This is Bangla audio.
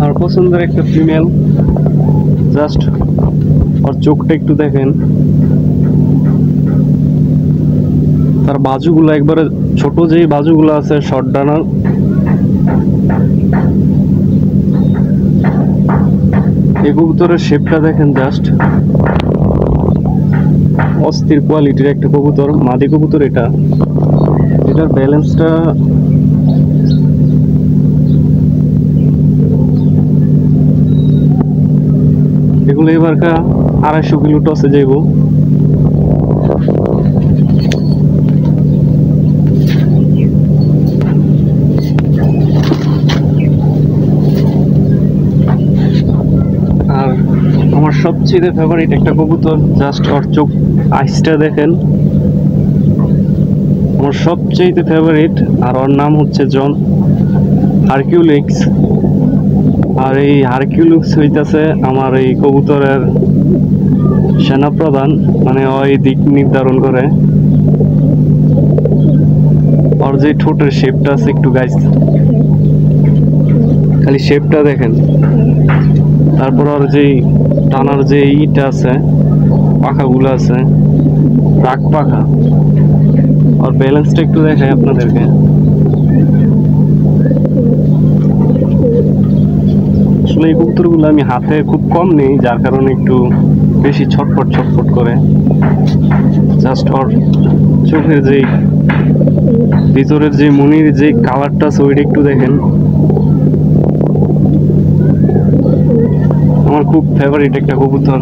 আমার পছন্দের একটা ফিমেল, জাস্ট ওর চোখটা একটু দেখেন, তার বাজুগুলো একবারে ছোট, যেই বাজুগুলো আছে শর্ট ডানার, এই কবুতরের শেপটা দেখেন, জাস্ট অস্থির কোয়ালিটির একটা কবুতর, মাদি কবুতর এটা। এটার ব্যালেন্সটা এগুলো এবারকা 250 কিলো টসে যাইব। আর আমার সবচেয়ে ফেভারিট একটা কবুতর, জাস্ট ওর চোখ আইসটা দেখেন, আমার সবচেয়ে ফেভারিট। আর ওর নাম হচ্ছে জন হারকিউলিক্স। আর এই হারকিউলিক্স হইতাছে আমার এই কবুতরের সেনাপ্রধান, মানে ওই দিক নির্ধারণ করে। ওর যে ঠোঁটের শেপটা আছে একটু গাইস, খালি শেপটা দেখেন। তারপর ওর যে টানার যে ইটা আছে, পাখাগুলো আছে, রাগ পাখা, আর ব্যালেন্সটা একটু দেখাই আপনাদেরকে। আসলে এই কবুতরগুলো আমি হাতে খুব কম নেই, যার কারণে একটু বেশি ছটফট ছটফট করে। জাস্ট ওর চোখের যে ভিতরের যে মনির যে কালারটা আছে ওইটা একটু দেখেন। আমার খুব ফেভারিট একটা কবুতর।